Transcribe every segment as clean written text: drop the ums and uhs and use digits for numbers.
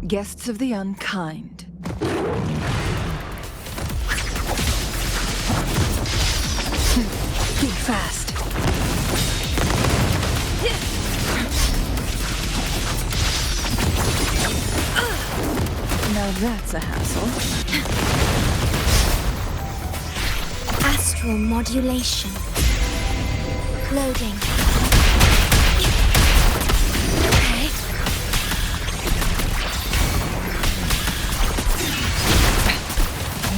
Guests of the unkind. Think fast. Now that's a hassle. Astral modulation. Loading. Okay.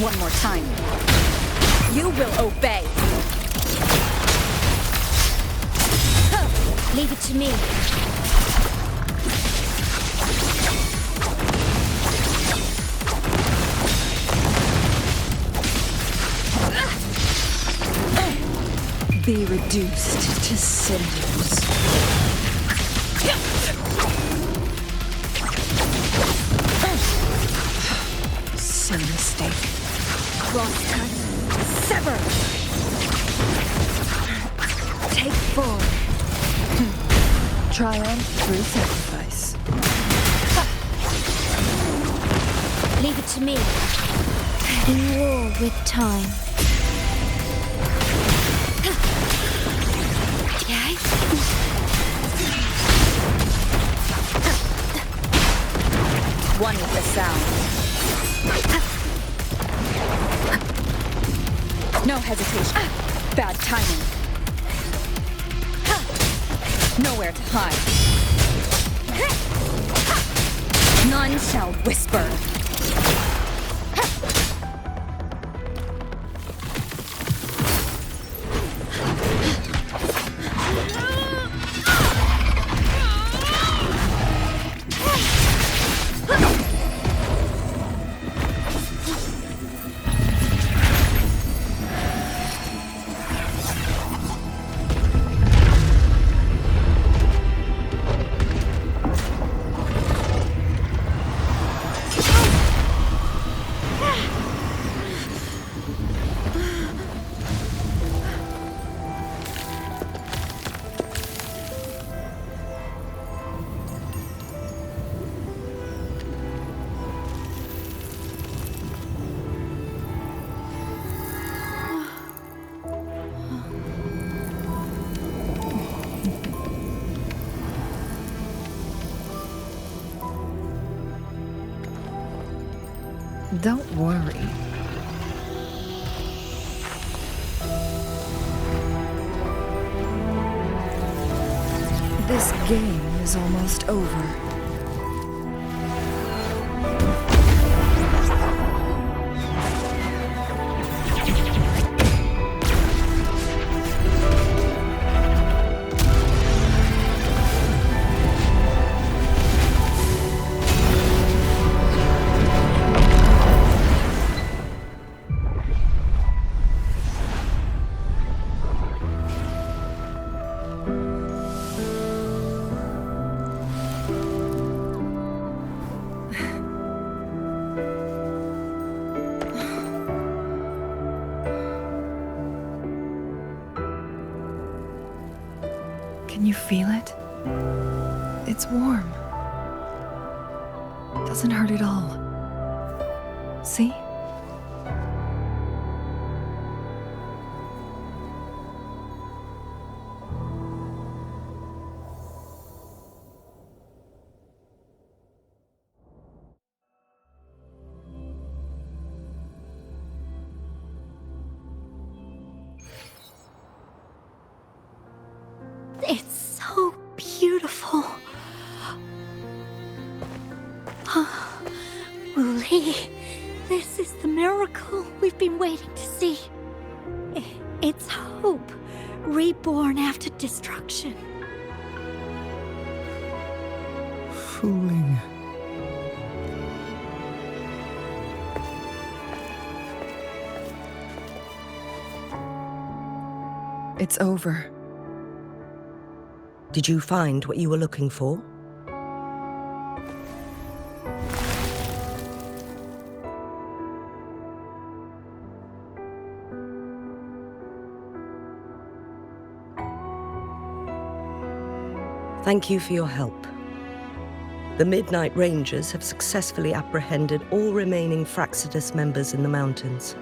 One more time. You will obey. Leave it to me. Be reduced to cinders. Silly mistake. Crosscut. Sever. Take form. Triumph through sacrifice. Leave it to me. In war with time. Okay. One with the sound. No hesitation. Bad timing. Nowhere to hide. None shall whisper. Don't worry. This game is almost over. Can you feel it? It's warm. Doesn't hurt at all. See? It's so beautiful. Wooly, this is the miracle we've been waiting to see. It's hope, reborn after destruction. Fooling. It's over. Did you find what you were looking for? Thank you for your help. The Midnight Rangers have successfully apprehended all remaining Fraxidus members in the mountains,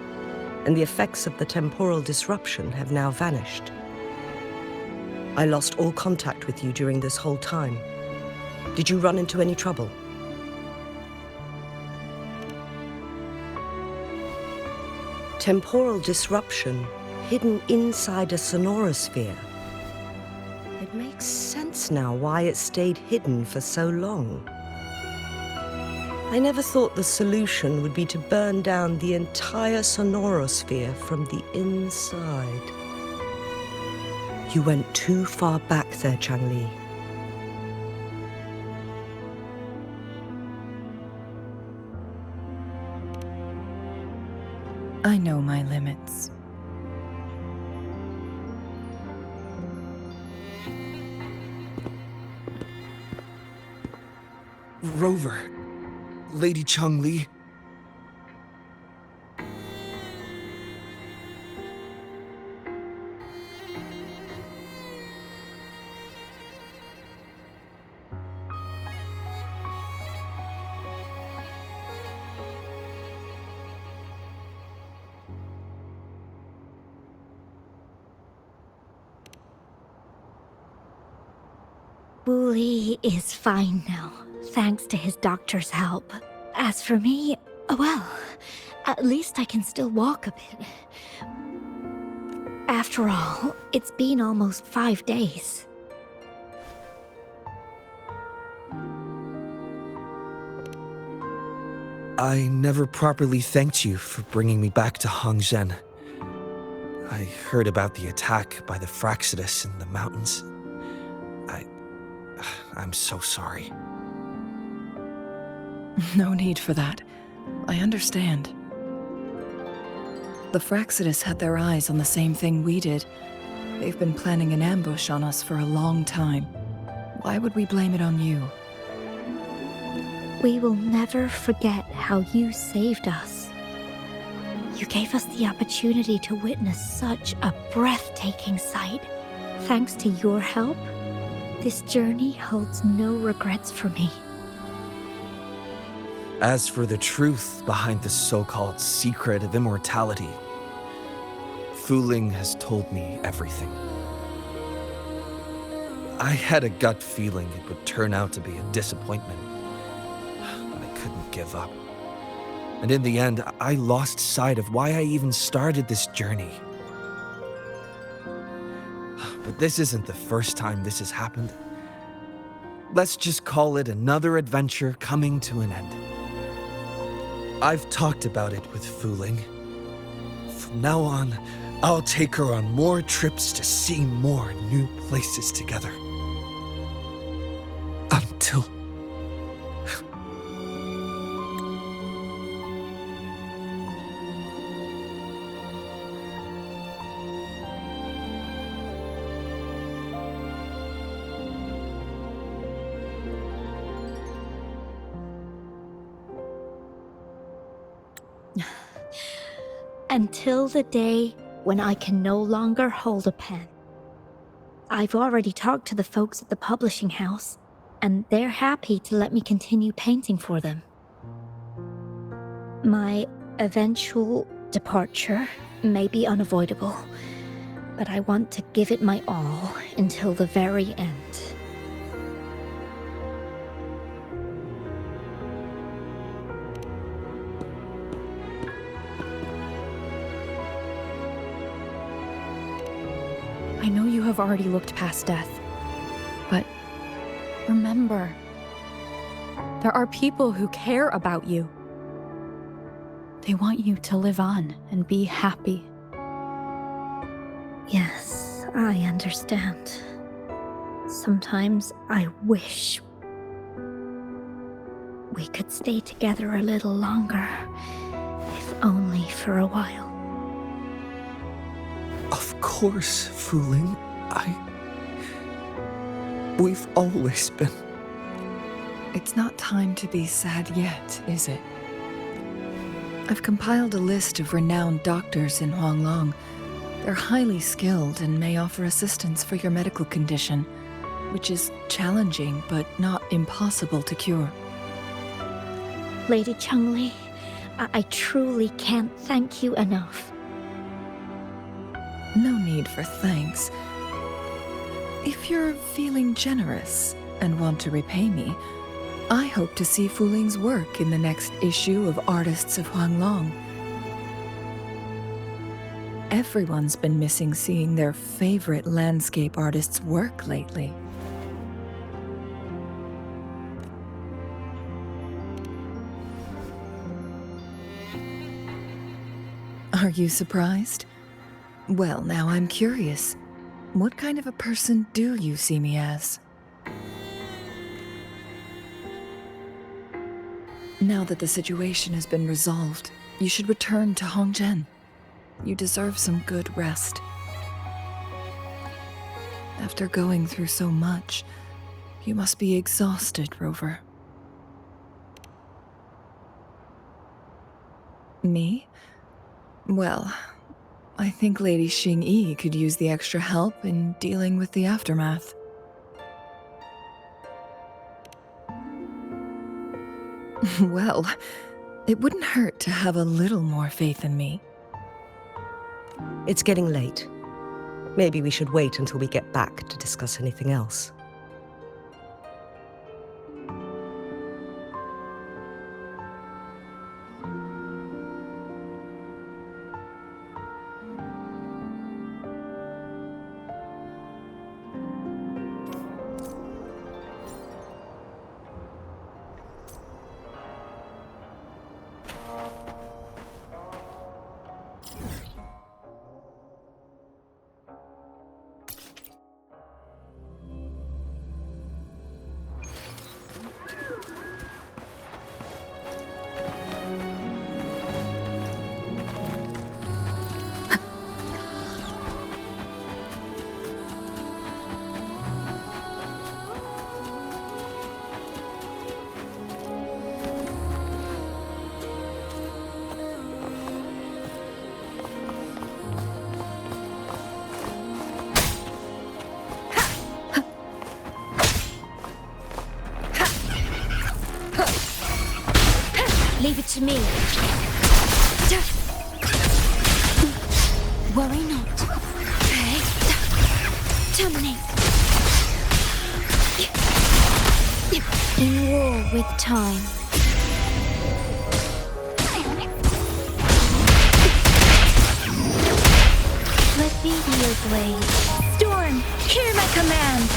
and the effects of the temporal disruption have now vanished. I lost all contact with you during this whole time. Did you run into any trouble? Temporal disruption hidden inside a sonorosphere. It makes sense now why it stayed hidden for so long. I never thought the solution would be to burn down the entire sonorosphere from the inside. You went too far back there, Changli. I know my limits. Rover. Lady Changli. Wu Li is fine now, thanks to his doctor's help. As for me, well, at least I can still walk a bit. After all, it's been almost 5 days. I never properly thanked you for bringing me back to Hongzhen. I heard about the attack by the Fraxidus in the mountains. I'm so sorry. No need for that. I understand. The Fraxidus had their eyes on the same thing we did. They've been planning an ambush on us for a long time. Why would we blame it on you? We will never forget how you saved us. You gave us the opportunity to witness such a breathtaking sight. Thanks to your help, this journey holds no regrets for me. As for the truth behind the so-called secret of immortality, Fu Ling has told me everything. I had a gut feeling it would turn out to be a disappointment, but I couldn't give up. And in the end, I lost sight of why I even started this journey. But this isn't the first time this has happened. Let's just call it another adventure coming to an end. I've talked about it with Fu Ling. From now on, I'll take her on more trips to see more new places together. Until... Until the day when I can no longer hold a pen. I've already talked to the folks at the publishing house, and they're happy to let me continue painting for them. My eventual departure may be unavoidable, but I want to give it my all until the very end. I know you have already looked past death, but remember, there are people who care about you. They want you to live on and be happy. Yes, I understand. Sometimes I wish we could stay together a little longer, if only for a while. Of course, Fu Ling. We've always been... It's not time to be sad yet, is it? I've compiled a list of renowned doctors in Huanglong. They're highly skilled and may offer assistance for your medical condition. which is challenging but not impossible to cure. Lady Changli, I truly can't thank you enough. No need for thanks. If you're feeling generous and want to repay me, I hope to see Fu Ling's work in the next issue of Artists of Huanglong. Everyone's been missing seeing their favorite landscape artists work lately. Are you surprised? Well, now I'm curious. What kind of a person do you see me as? Now that the situation has been resolved, you should return to Hongzhen. You deserve some good rest. After going through so much, you must be exhausted, Rover. Me? Well, I think Lady Xingyi could use the extra help in dealing with the aftermath. Well, it wouldn't hurt to have a little more faith in me. It's getting late. Maybe we should wait until we get back to discuss anything else. Leave it to me. Worry not. Okay. Terminate. In war with time. Let me be your blade. Storm, hear my command!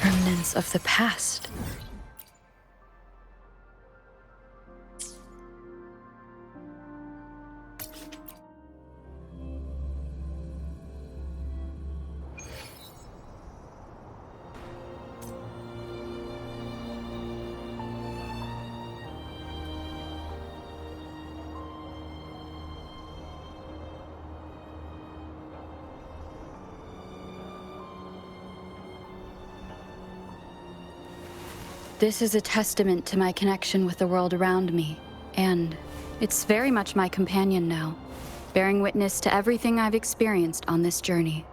Remnants of the past. This is a testament to my connection with the world around me, and it's very much my companion now, bearing witness to everything I've experienced on this journey.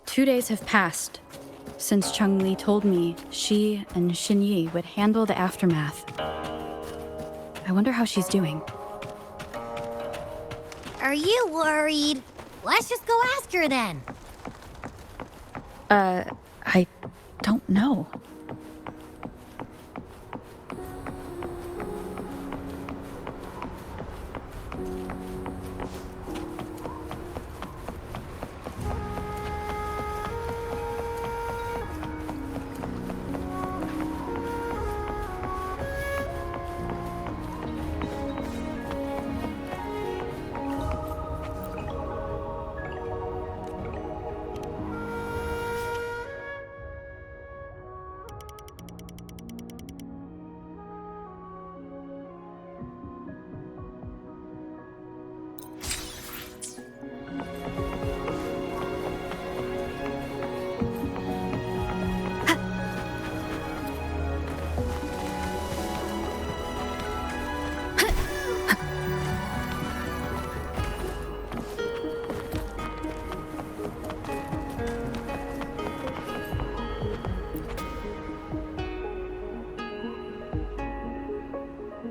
Two days have passed since Changli told me she and Xinyi would handle the aftermath. I wonder how she's doing. Are you worried? Let's just go ask her then. I don't know.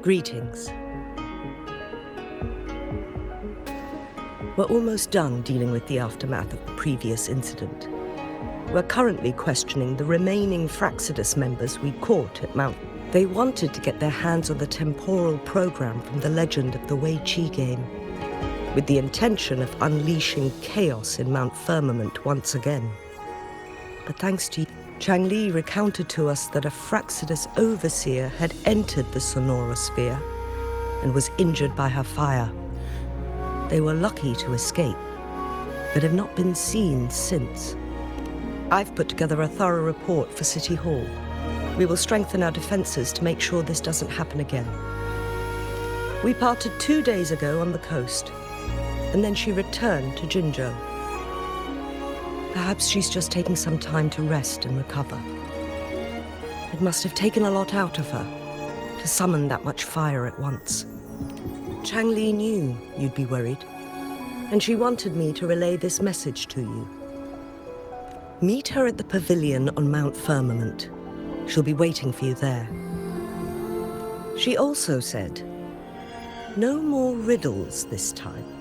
Greetings. We're almost done dealing with the aftermath of the previous incident. We're currently questioning the remaining Fraxidus members we caught at Mount. They wanted to get their hands on the temporal program from the Legend of the Wei Qi game, with the intention of unleashing chaos in Mount Firmament once again. But thanks to you, Chang Li recounted to us that a Fraxidus overseer had entered the Sonora sphere and was injured by her fire. They were lucky to escape, but have not been seen since. I've put together a thorough report for City Hall. We will strengthen our defenses to make sure this doesn't happen again. We parted 2 days ago on the coast, and then she returned to Jinzhou. Perhaps she's just taking some time to rest and recover. It must have taken a lot out of her to summon that much fire at once. Chang Li knew you'd be worried, and she wanted me to relay this message to you. Meet her at the pavilion on Mount Firmament. She'll be waiting for you there. She also said, no more riddles this time.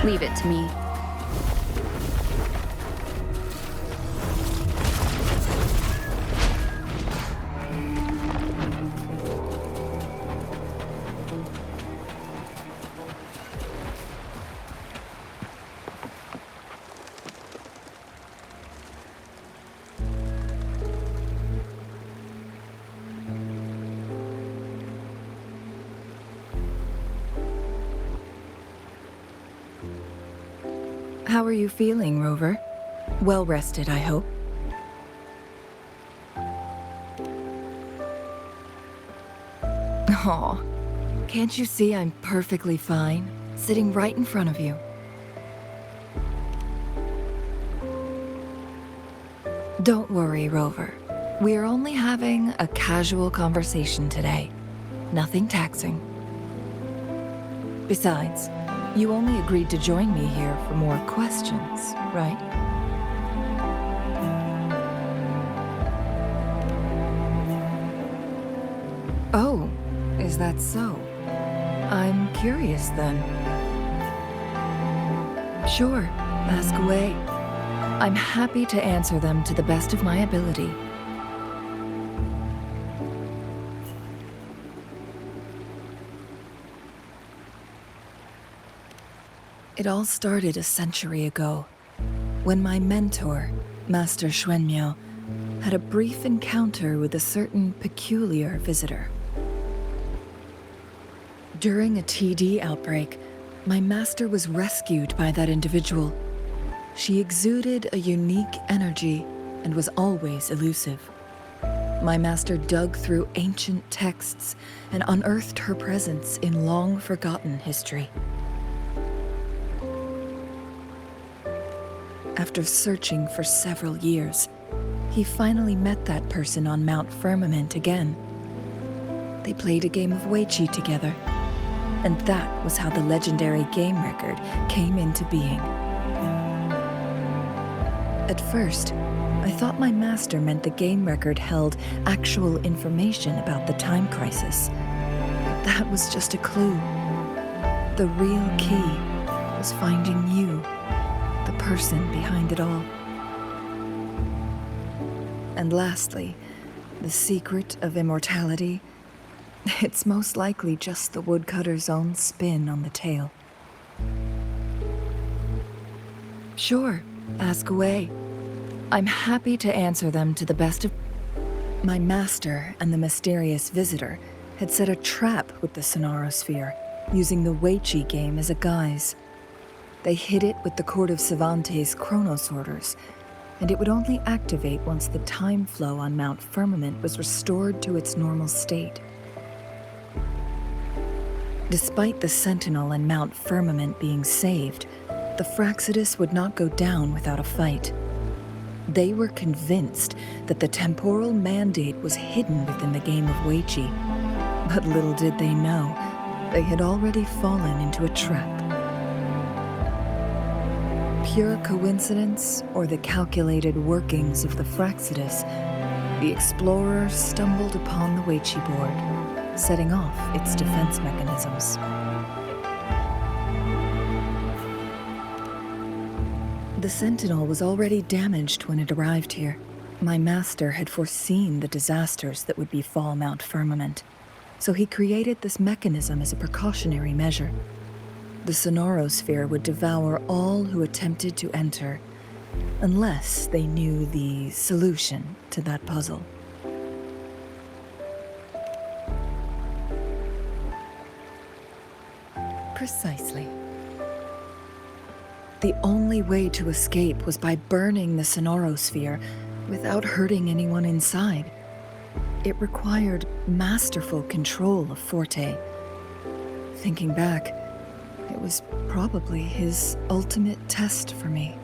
Leave it to me. How are you feeling, Rover? Well rested, I hope. Aw, can't you see I'm perfectly fine, sitting right in front of you? Don't worry, Rover. We are only having a casual conversation today. Nothing taxing. Besides, you only agreed to join me here for more questions, right? Oh, is that so? I'm curious then. Sure, ask away. I'm happy to answer them to the best of my ability. It all started a century ago, when my mentor, Master Xuanmiao, had a brief encounter with a certain peculiar visitor. During a TD outbreak, my master was rescued by that individual. She exuded a unique energy and was always elusive. My master dug through ancient texts and unearthed her presence in long-forgotten history. After searching for several years, he finally met that person on Mount Firmament again. They played a game of Wei Qi together, and that was how the legendary game record came into being. At first, I thought my master meant the game record held actual information about the time crisis. But that was just a clue. The real key was finding you, the person behind it all. And lastly, the secret of immortality. It's most likely just the woodcutter's own spin on the tale. Sure, ask away. I'm happy to answer them to the best of... My master and the mysterious visitor had set a trap with the Sonorosphere, using the Weichi game as a guise. They hid it with the Court of Cervantes' chronosorters, and it would only activate once the time flow on Mount Firmament was restored to its normal state. Despite the Sentinel and Mount Firmament being saved, the Fraxidus would not go down without a fight. They were convinced that the temporal mandate was hidden within the game of Weichi, but little did they know, they had already fallen into a trap. Pure coincidence or the calculated workings of the Fraxidus, the explorer stumbled upon the Weichi board, setting off its defense mechanisms. The Sentinel was already damaged when it arrived here. My master had foreseen the disasters that would befall Mount Firmament, so he created this mechanism as a precautionary measure. The Sonorosphere would devour all who attempted to enter, unless they knew the solution to that puzzle. Precisely. The only way to escape was by burning the Sonorosphere without hurting anyone inside. It required masterful control of Forte. Thinking back, it was probably his ultimate test for me.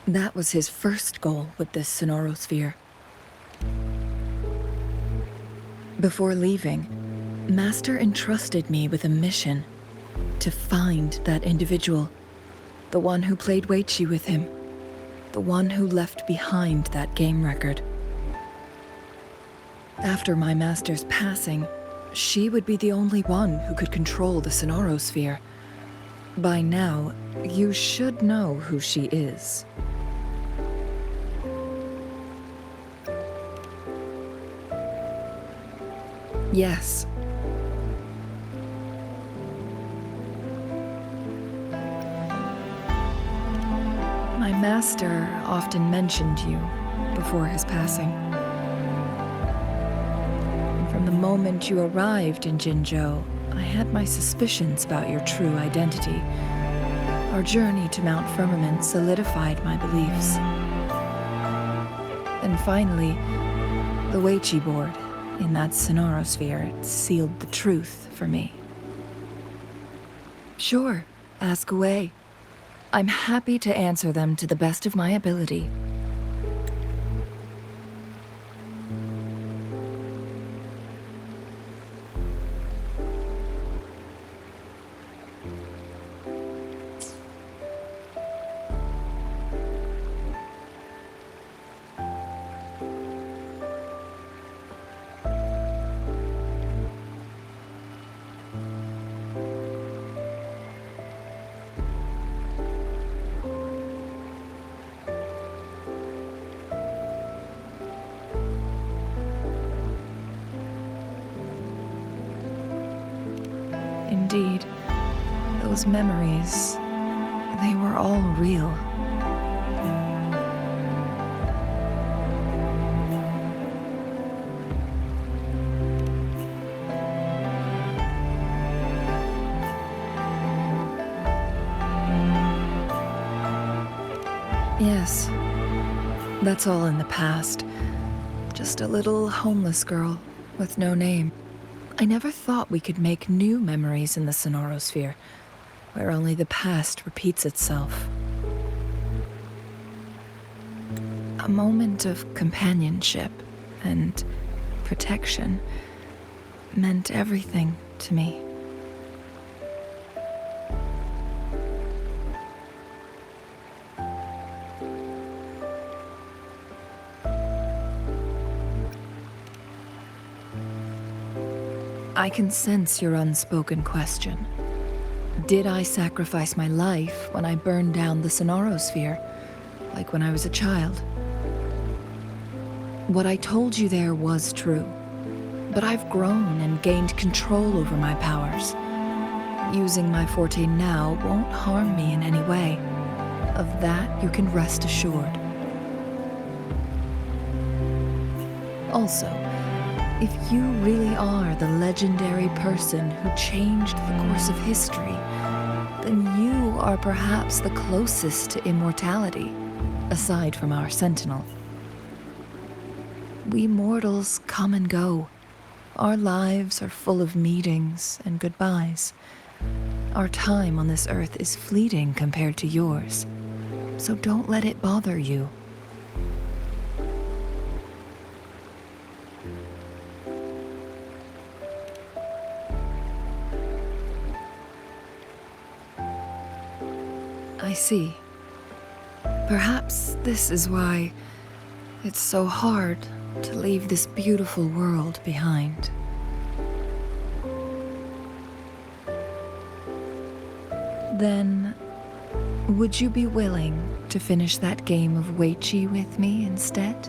That was his first goal with this Sonorosphere. Before leaving, Master entrusted me with a mission to find that individual, the one who played Weichi with him, the one who left behind that game record. After my master's passing, she would be the only one who could control the Sonorosphere. By now, you should know who she is. Yes. My master often mentioned you before his passing. And from the moment you arrived in Jinzhou, I had my suspicions about your true identity. Our journey to Mount Firmament solidified my beliefs. And finally, the Weichi board in that Sonorosphere, it sealed the truth for me. Sure, ask away. I'm happy to answer them to the best of my ability. Indeed, those memories, they were all real. Yes, that's all in the past. Just a little homeless girl with no name. I never thought we could make new memories in the Sonorosphere, where only the past repeats itself. A moment of companionship and protection meant everything to me. I can sense your unspoken question. Did I sacrifice my life when I burned down the Sonorosphere, like when I was a child? What I told you there was true, but I've grown and gained control over my powers. Using my forte now won't harm me in any way. Of that, you can rest assured. Also, if you really are the legendary person who changed the course of history, then you are perhaps the closest to immortality, aside from our sentinel. We mortals come and go. Our lives are full of meetings and goodbyes. Our time on this earth is fleeting compared to yours, so don't let it bother you. I see. Perhaps this is why it's so hard to leave this beautiful world behind. Then, would you be willing to finish that game of Weichi with me instead?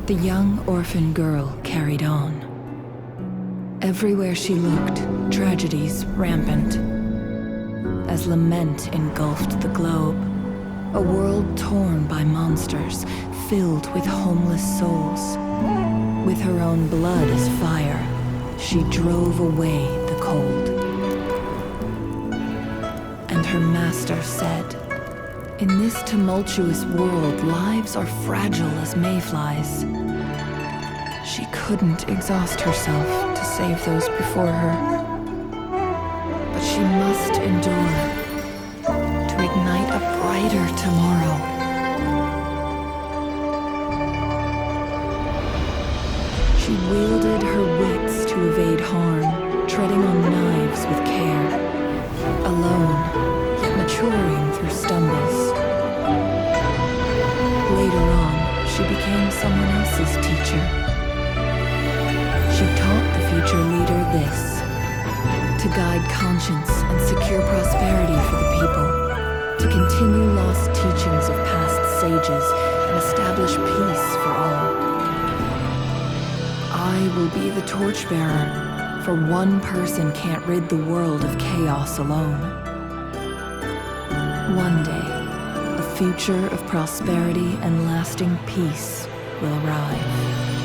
The young orphan girl carried on. Everywhere she looked, tragedies rampant. As lament engulfed the globe, a world torn by monsters, filled with homeless souls. With her own blood as fire, she drove away the cold. And her master said, "In this tumultuous world, lives are fragile as mayflies." She couldn't exhaust herself to save those before her. But she must endure to ignite a brighter tomorrow. She wielded her wits to evade harm, treading on knives with care. Alone, yet maturing through stumbles. Later on, she became someone else's teacher. She taught the future leader this: to guide conscience and secure prosperity for the people, to continue lost teachings of past sages and establish peace for all. I will be the torchbearer, for one person can't rid the world of chaos alone. One day, a future of prosperity and lasting peace will arrive.